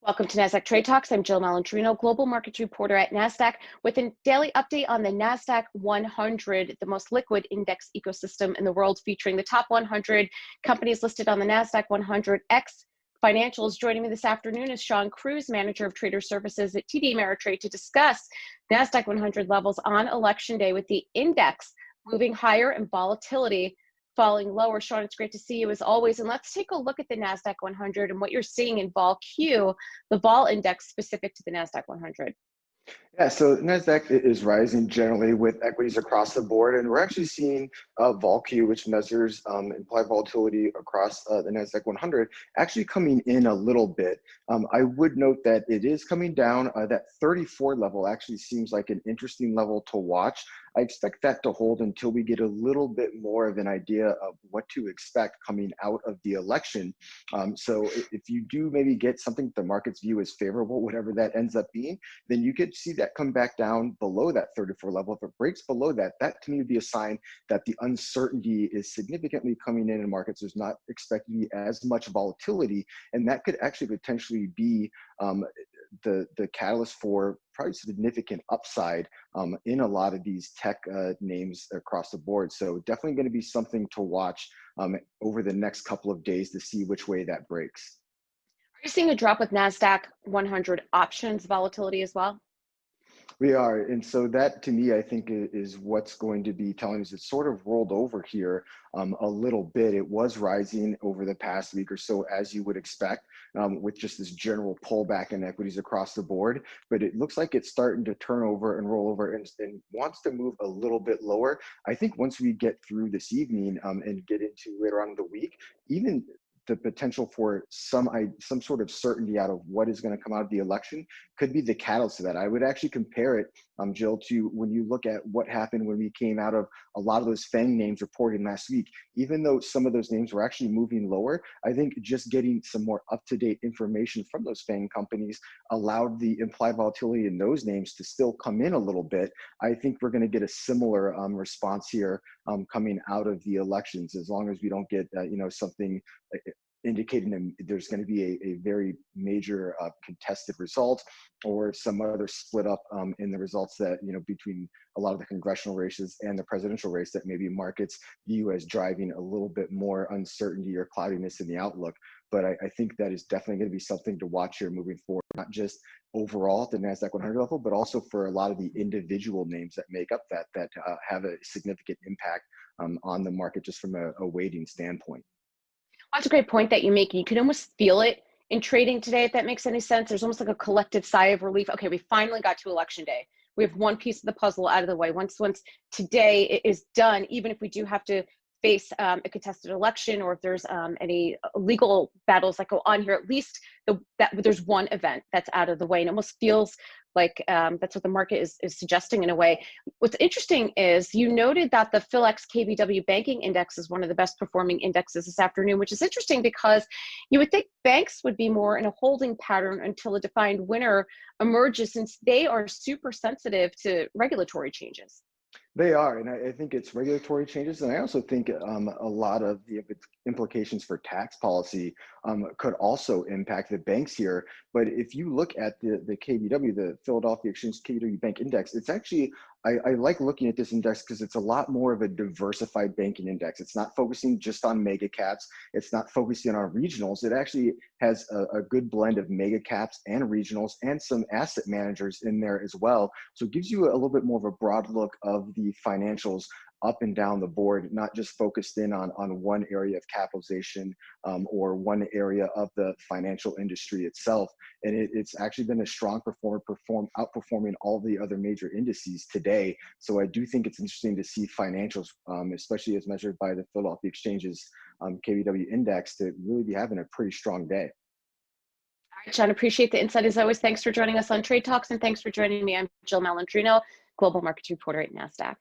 Welcome to Nasdaq Trade Talks. I'm Jill Malandrino, global markets reporter at Nasdaq, with a daily update on the Nasdaq-100, the most liquid index ecosystem in the world, featuring the top 100 companies listed on the Nasdaq-100 X Financials. Joining me this afternoon is Shawn, Cruz, manager of trader services at TD Ameritrade, to discuss Nasdaq-100 levels on election day, with the index moving higher and volatility falling lower. Shawn, it's great to see you as always. And let's take a look at the Nasdaq-100 and what you're seeing in vol Q, the vol index specific to the Nasdaq-100. Yeah, so NASDAQ is rising generally with equities across the board, and we're actually seeing vol Q, which measures implied volatility across the NASDAQ 100, actually coming in a little bit. I would note that it is coming down. That 34 level actually seems like an interesting level to watch. I expect that to hold until we get a little bit more of an idea of what to expect coming out of the election. So if you do maybe get something the markets view as favorable, whatever that ends up being, then you could see that come back down below that 34 level. If it breaks below that, that to me would be a sign that the uncertainty is significantly coming in markets. There's not expected to be as much volatility, and that could actually potentially be the catalyst for probably significant upside in a lot of these tech names across the board. So definitely going to be something to watch over the next couple of days to see which way that breaks. Are you seeing a drop with Nasdaq 100 options volatility as well? We are, and so that to me, I think is what's going to be telling us it's sort of rolled over here a little bit. It was rising over the past week or so, as you would expect, with just this general pullback in equities across the board. But it looks like it's starting to turn over and roll over and wants to move a little bit lower. I think once we get through this evening and get into later on in the week, even the potential for some sort of certainty out of what is going to come out of the election could be the catalyst to that. I would actually compare it, Jill, to when you look at what happened when we came out of a lot of those FANG names reported last week. Even though some of those names were actually moving lower, I think just getting some more up-to-date information from those FANG companies allowed the implied volatility in those names to still come in a little bit. I think we're going to get a similar response here coming out of the elections, as long as we don't get something indicating there's going to be a very major contested result, or some other split up in the results that, between a lot of the congressional races and the presidential race, that maybe markets view as driving a little bit more uncertainty or cloudiness in the outlook. But I think that is definitely going to be something to watch here moving forward, not just overall at the NASDAQ 100 level, but also for a lot of the individual names that make up that have a significant impact on the market just from a weighting standpoint. That's a great point that you make. You can almost feel it in trading today, if that makes any sense. There's almost like a collective sigh of relief. Okay, we finally got to election day. We have one piece of the puzzle out of the way. Once today is done, even if we do have to face a contested election, or if there's any legal battles that go on here, at least there's one event that's out of the way. And it almost feels like that's what the market is suggesting in a way. What's interesting is you noted that the PHLX KBW banking index is one of the best performing indexes this afternoon, which is interesting because you would think banks would be more in a holding pattern until a defined winner emerges, since they are super sensitive to regulatory changes. They are, and I think it's regulatory changes, and I also think a lot of the implications for tax policy could also impact the banks here. But if you look at the KBW, the Philadelphia Exchange KBW Bank Index, it's actually, I like looking at this index because it's a lot more of a diversified banking index. It's not focusing just on mega caps. It's not focusing on regionals. It actually has a good blend of mega caps and regionals and some asset managers in there as well. So it gives you a little bit more of a broad look of the financials up and down the board, not just focused in on one area of capitalization or one area of the financial industry itself. And it's actually been a strong performer, outperforming all the other major indices today. So I do think it's interesting to see financials, especially as measured by the Philadelphia Exchange's KBW index, to really be having a pretty strong day. All right, Shawn, appreciate the insight as always. Thanks for joining us on Trade Talks, and thanks for joining me. I'm Jill Malandrino, global markets reporter at Nasdaq.